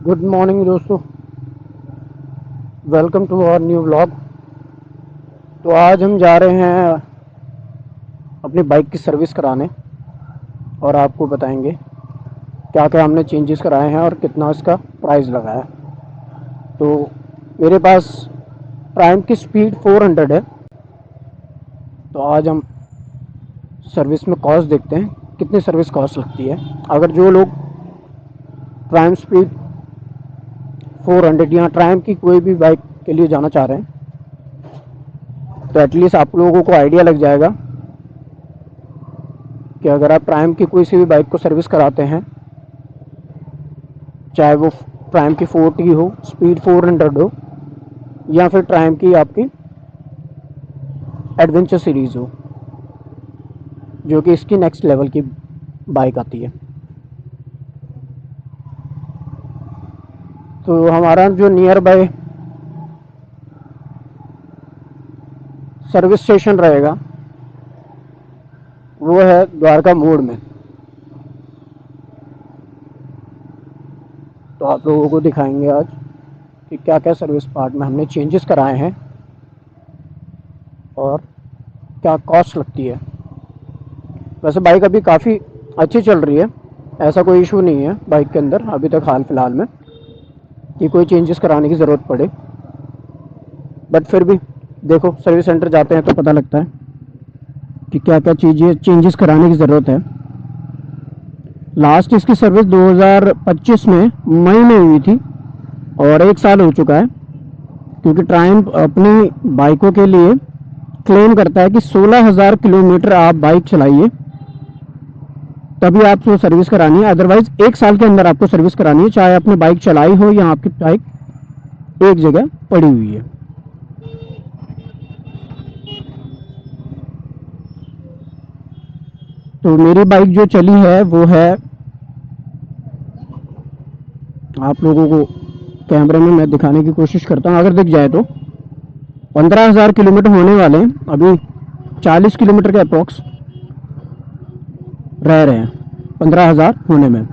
Good morning दोस्तों। Welcome to our new vlog. तो आज हम जा रहे हैं अपनी बाइक की सर्विस कराने और आपको बताएंगे क्या क्या हमने चेंजेस कराए हैं और कितना इसका प्राइस लगा है। तो मेरे पास प्राइम की स्पीड 400 है। तो आज हम सर्विस में कॉस्ट देखते हैं कितनी सर्विस कॉस्ट लगती है। अगर जो लोग प्राइम स्पीड 400 या ट्रायम्फ की कोई भी बाइक के लिए जाना चाह रहे हैं तो एटलीस्ट आप लोगों को आइडिया लग जाएगा कि अगर आप प्राइम की कोई सी भी बाइक को सर्विस कराते हैं, चाहे वो प्राइम की 40 हो, स्पीड 400 हो या फिर प्राइम की आपकी एडवेंचर सीरीज़ हो, जो कि इसकी नेक्स्ट लेवल की बाइक आती है। तो हमारा जो नियर बाय सर्विस स्टेशन रहेगा वो है द्वारका मोड़ में। तो आप लोगों को दिखाएंगे आज कि क्या क्या सर्विस पार्ट में हमने चेंजेस कराए हैं और क्या कॉस्ट लगती है। वैसे बाइक अभी काफ़ी अच्छी चल रही है, ऐसा कोई इशू नहीं है बाइक के अंदर अभी तक हाल फिलहाल में कि कोई चेंजेस कराने की ज़रूरत पड़े। बट फिर भी देखो, सर्विस सेंटर जाते हैं तो पता लगता है कि क्या क्या चीज़ें चेंजेस कराने की ज़रूरत है। लास्ट इसकी सर्विस 2025 में मई में हुई थी और 1 साल हो चुका है, क्योंकि ट्रायम्फ अपनी बाइकों के लिए क्लेम करता है कि 16,000 किलोमीटर आप बाइक चलाइए तभी आपको सर्विस करानी है। अदरवाइज 1 साल के अंदर आपको सर्विस करानी है, चाहे आपने बाइक चलाई हो या आपकी बाइक एक जगह पड़ी हुई है। तो मेरी बाइक जो चली है वो है, आप लोगों को कैमरे में मैं दिखाने की कोशिश करता हूँ, अगर दिख जाए तो 15,000 किलोमीटर होने वाले हैं। अभी 40 किलोमीटर के अप्रॉक्स रह रहे हैं 15,000 होने में।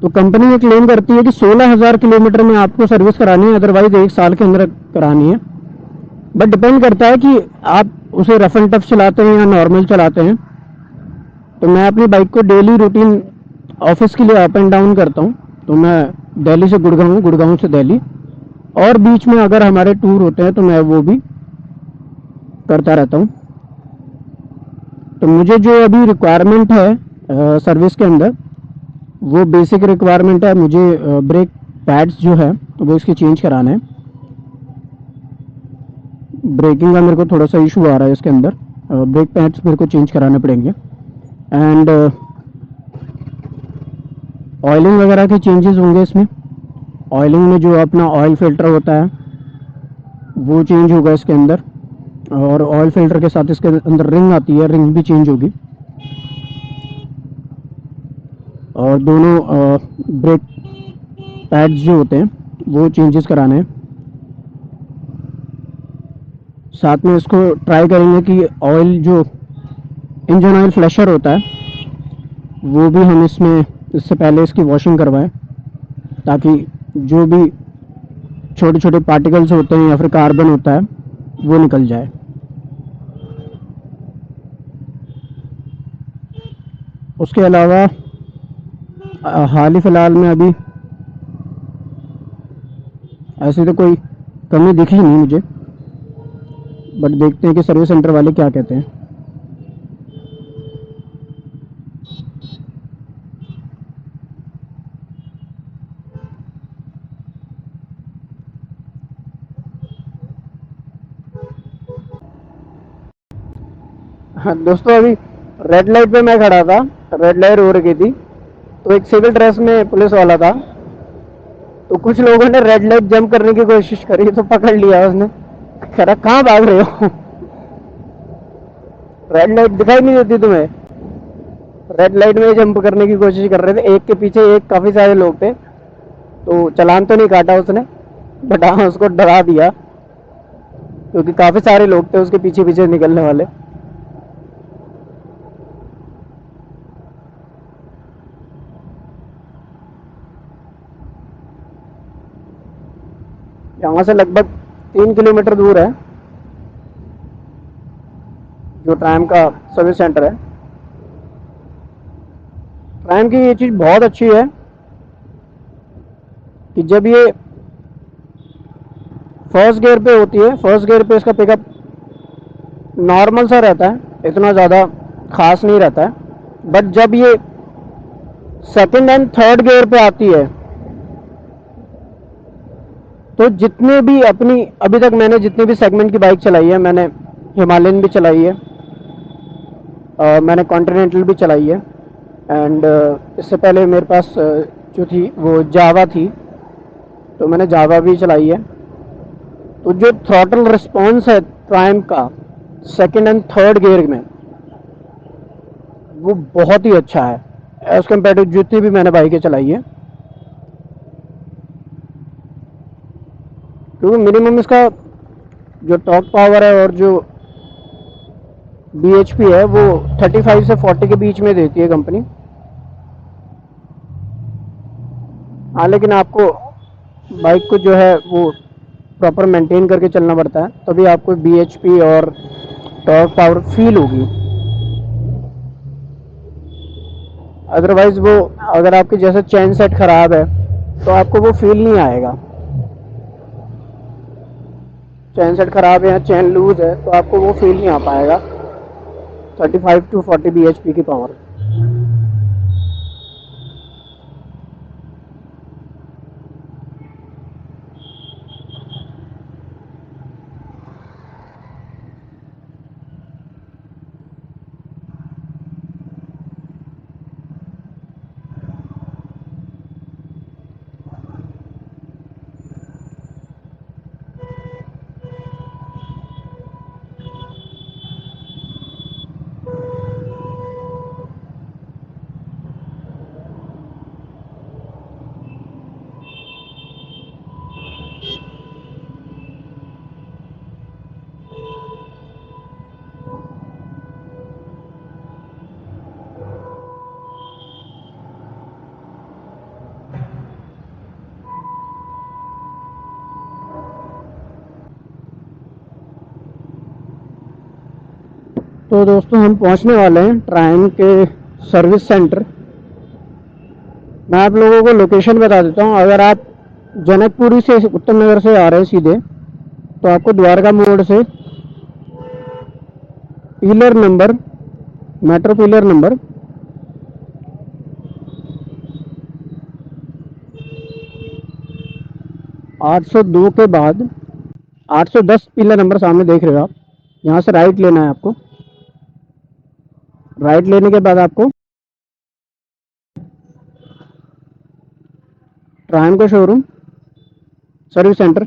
तो कंपनी ये क्लेम करती है कि 16,000 किलोमीटर में आपको सर्विस करानी है, अदरवाइज 1 साल के अंदर करानी है। बट डिपेंड करता है कि आप उसे रफ एंड टफ चलाते हैं या नॉर्मल चलाते हैं। तो मैं अपनी बाइक को डेली रूटीन ऑफिस के लिए अप एंड डाउन करता हूँ। तो मैं दिल्ली से गुड़गांव, गुड़गांव से दिल्ली, और बीच में अगर हमारे टूर होते हैं तो मैं वो भी करता रहता हूँ। तो मुझे जो अभी रिक्वायरमेंट है सर्विस के अंदर, वो बेसिक रिक्वायरमेंट है। मुझे ब्रेक पैड्स जो है वो इसके चेंज कराना है। ब्रेकिंग का मेरे को थोड़ा सा इशू आ रहा है इसके अंदर, ब्रेक पैड्स मेरे को चेंज कराने पड़ेंगे। एंड ऑयलिंग वगैरह के चेंजेस होंगे इसमें। ऑयलिंग में जो अपना ऑयल फिल्टर होता है वो चेंज होगा इसके अंदर, और ऑयल फिल्टर के साथ इसके अंदर रिंग आती है, रिंग भी चेंज होगी। और दोनों ब्रेक पैड्स जो होते हैं वो चेंजेस कराने हैं। साथ में इसको ट्राई करेंगे कि ऑयल जो इंजन ऑयल फ्लैशर होता है वो भी हम इसमें इससे पहले इसकी वॉशिंग करवाएं, ताकि जो भी छोटे छोटे पार्टिकल्स होते हैं या फिर कार्बन होता है वो निकल जाए। उसके अलावा हाल ही फ़िलहाल में अभी ऐसी तो कोई कमी दिखी नहीं मुझे, बट देखते हैं कि सर्विस सेंटर वाले क्या कहते हैं। हाँ दोस्तों, अभी रेड लाइट पे मैं खड़ा था, रेड लाइट हो रही थी, तो एक सिविल ड्रेस में पुलिस वाला था। तो कुछ लोगों ने रेड लाइट जंप करने की कोशिश करी तो पकड़ लिया उसने, कह रहा कहाँ भाग रहे हो रेड लाइट दिखाई नहीं देती तुम्हें? रेड लाइट में जंप करने की कोशिश कर रहे थे, एक के पीछे एक काफ़ी सारे लोग थे। तो चालान तो नहीं काटा उसने, बट हाँ उसको डरा दिया, क्योंकि काफ़ी सारे लोग थे उसके पीछे पीछे निकलने वाले। यहाँ से लगभग 3 किलोमीटर दूर है जो ट्रायम का सर्विस सेंटर है। ट्रायम की ये चीज़ बहुत अच्छी है कि जब ये फर्स्ट गियर पे होती है, फर्स्ट गियर पे इसका पिकअप नॉर्मल सा रहता है, इतना ज़्यादा खास नहीं रहता है। बट जब ये सेकंड एंड थर्ड गियर पे आती है तो जितने भी अपनी अभी तक मैंने जितनी भी सेगमेंट की बाइक चलाई है, मैंने हिमालयन भी चलाई है, मैंने कॉन्टिनेंटल भी चलाई है, एंड इससे पहले मेरे पास जो थी वो जावा थी, तो मैंने जावा भी चलाई है। तो जो थ्रॉटल रिस्पॉन्स है ट्रायम का सेकंड एंड थर्ड गियर में, वो बहुत ही अच्छा है एज कम्पेयर टू जितनी भी मैंने बाइकें चलाई है। क्योंकि मिनिमम इसका जो टॉर्क पावर है और जो बीएचपी है वो 35 से 40 के बीच में देती है कंपनी। हाँ, लेकिन आपको बाइक को जो है वो प्रॉपर मेंटेन करके चलना पड़ता है, तभी आपको बीएचपी और टॉर्क पावर फील होगी। अदरवाइज वो अगर आपके जैसे चेन सेट खराब है तो आपको वो फील नहीं आएगा। चेन सेट खराब है या चेन लूज है तो आपको वो फील नहीं आ पाएगा 35 टू 40 bhp की पावर। तो दोस्तों हम पहुंचने वाले हैं ट्रायम के सर्विस सेंटर। मैं आप लोगों को लोकेशन बता देता हूं। अगर आप जनकपुरी से उत्तम नगर से आ रहे हैं सीधे, तो आपको द्वारका मोड़ से pillar number, metro pillar number 802 के बाद 810 पिलर नंबर सामने देख रहे हो आप, यहाँ से राइट लेना है आपको। राइट लेने के बाद आपको ट्रायम का शोरूम, सर्विस सेंटर,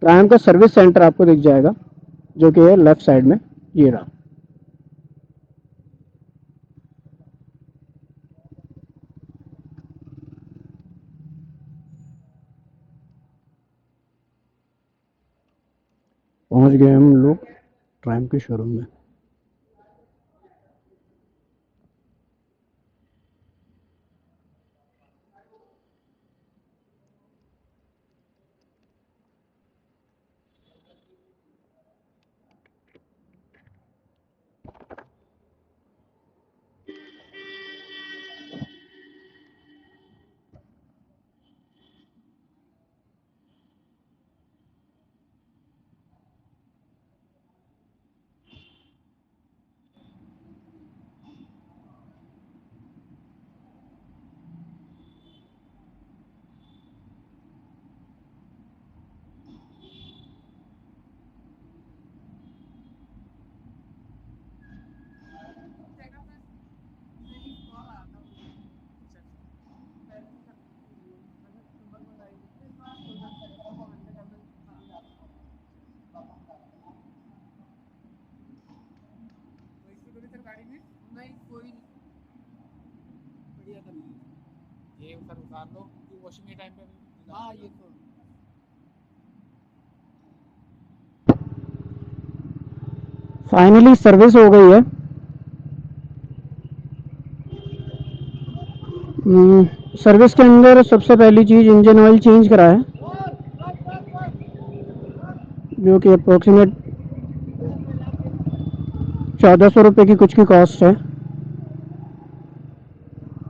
ट्रायम का सर्विस सेंटर आपको दिख जाएगा, जो कि है लेफ्ट साइड में, ये रहा। पहुंच गए हम लोग ट्रायम के शोरूम में। ये सर उतार लो, ये वॉशिंग के टाइम पे। हाँ, ये तो फाइनली सर्विस हो गई है। सर्विस के अंदर सबसे पहली चीज़ इंजन ऑयल चेंज करा है। जो कि अप्रोक्सीमेट 1400 रुपये की कुछ की कॉस्ट है।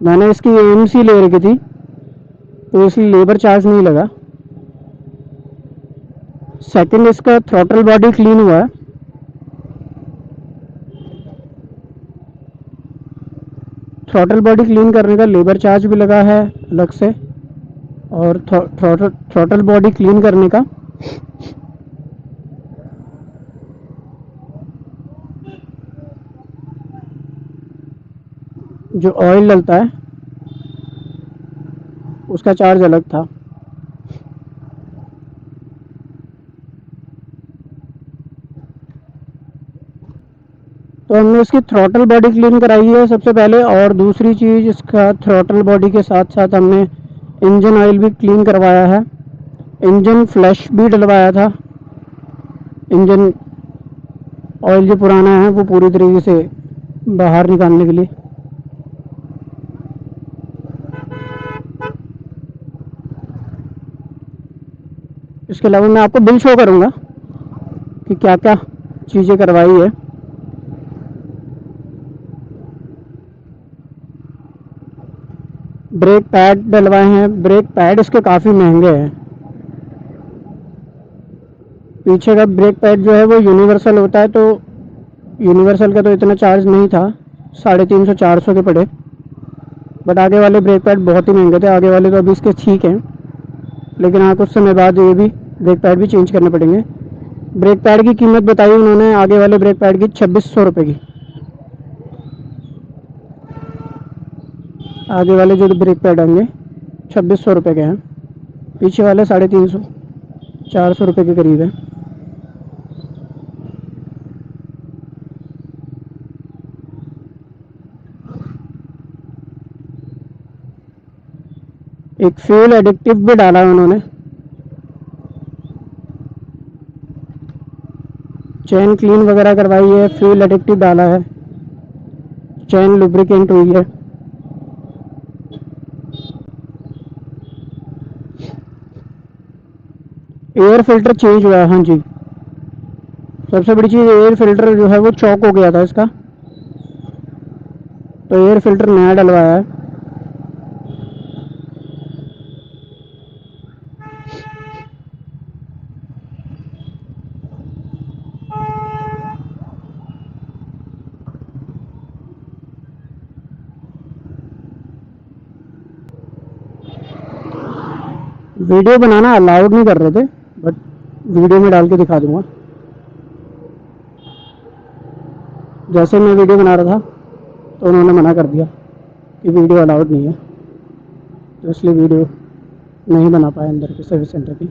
मैंने इसकी AMC ले रखी थी तो इसलिए लेबर चार्ज नहीं लगा। सेकंड, इसका थ्रॉटल बॉडी क्लीन हुआ है। थ्रॉटल बॉडी क्लीन करने का लेबर चार्ज भी लगा है अलग से, और थ्रॉटल बॉडी क्लीन करने का जो ऑयल डलता है उसका चार्ज अलग था। तो हमने इसकी थ्रॉटल बॉडी क्लीन कराई है सबसे पहले, और दूसरी चीज़ इसका थ्रॉटल बॉडी के साथ साथ हमने इंजन ऑयल भी क्लीन करवाया है। इंजन फ्लैश भी डलवाया था। इंजन ऑयल जो पुराना है वो पूरी तरीके से बाहर निकालने के लिए। इसके अलावा मैं आपको बिल शो करूँगा कि क्या क्या चीज़ें करवाई है। ब्रेक पैड डलवाए हैं। ब्रेक पैड इसके काफ़ी महंगे हैं। पीछे का ब्रेक पैड जो है वो यूनिवर्सल होता है, तो यूनिवर्सल का तो इतना चार्ज नहीं था, 350-400 के पड़े। बट आगे वाले ब्रेक पैड बहुत ही महंगे थे। आगे वाले तो अभी इसके ठीक हैं, लेकिन हाँ कुछ समय बाद ये भी ब्रेक पैड भी चेंज करने पड़ेंगे। ब्रेक पैड की कीमत बताई उन्होंने आगे वाले ब्रेक पैड की 2600 रुपये की। आगे वाले जो ब्रेक पैड होंगे 2600 रुपये के हैं। पीछे वाले 350-400 रुपये के करीब है। एक फ्यूल एडिक्टिव भी डाला है उन्होंने। चैन क्लीन वगैरह करवाई है, फ्यूल एडिक्टिव डाला है, चैन लुब्रिकेंट हुई है। एयर फिल्टर चेंज हुआ है। हाँ जी, सबसे बड़ी चीज़ एयर फिल्टर जो है वो चौक हो गया था इसका, तो एयर फिल्टर नया डलवाया है। वीडियो बनाना अलाउड नहीं कर रहे थे, बट वीडियो में डाल के दिखा दूंगा। जैसे मैं वीडियो बना रहा था तो उन्होंने मना कर दिया कि वीडियो अलाउड नहीं है, तो इसलिए वीडियो नहीं बना पाया अंदर के सर्विस सेंटर की।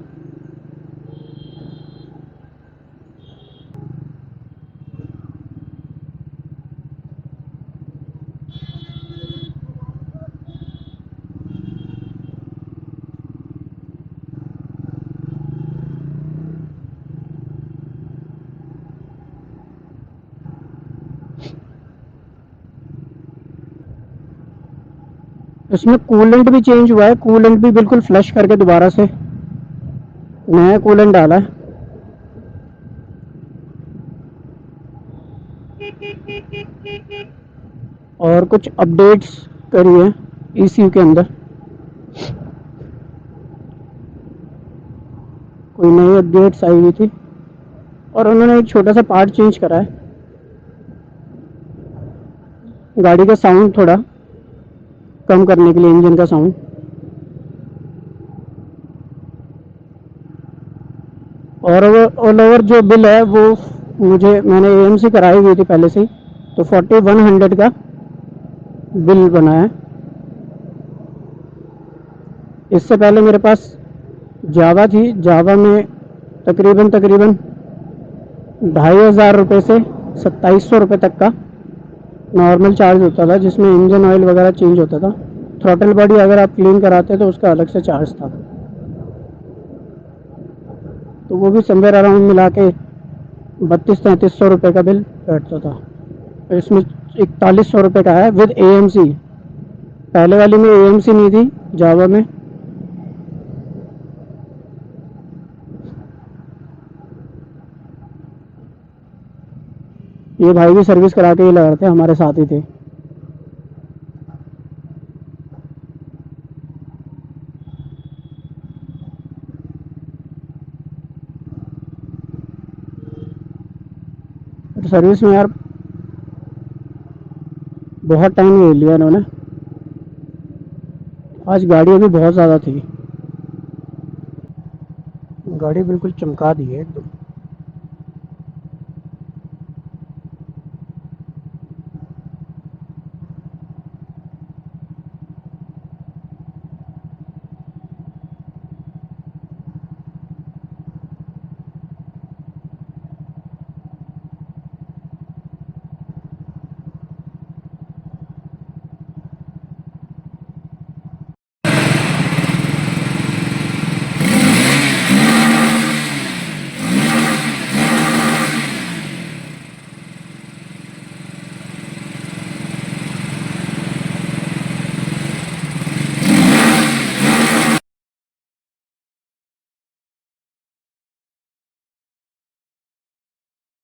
इसमें कूलेंट भी चेंज हुआ है। कूलेंट भी बिल्कुल फ्लश करके दोबारा से नया कूलेंट डाला है। और कुछ अपडेट्स करी है ECU के अंदर। कोई नई अपडेट्स आई हुई थी, और उन्होंने एक छोटा सा पार्ट चेंज करा है। गाड़ी का साउंड थोड़ा कम करने के लिए, इंजन का साउंड। और ऑल ओवर जो बिल है वो मैंने AMC कराई हुई थी पहले से ही, तो 4100 का बिल बना है। इससे पहले मेरे पास जावा थी। जावा में तकरीबन 2500 रुपये से 2700 रुपये तक का नॉर्मल चार्ज होता था, जिसमें इंजन ऑयल वगैरह चेंज होता था। थ्रॉटल बॉडी अगर आप क्लीन कराते तो उसका अलग से चार्ज था, तो वो भी समवेयर अराउंड मिला के 3200-3300 रुपये का बिल बैठता था। तो इसमें 4100 रुपये का है विद AMC। पहले वाली में AMC नहीं थी जावा में। ये भाई भी सर्विस करा के ही लगा रहे थे, हमारे साथ ही थे। तो सर्विस में यार बहुत टाइम ले लिया इन्होंने। आज गाड़ियाँ भी बहुत ज़्यादा थी, गाड़ी बिल्कुल चमका दी है एकदम।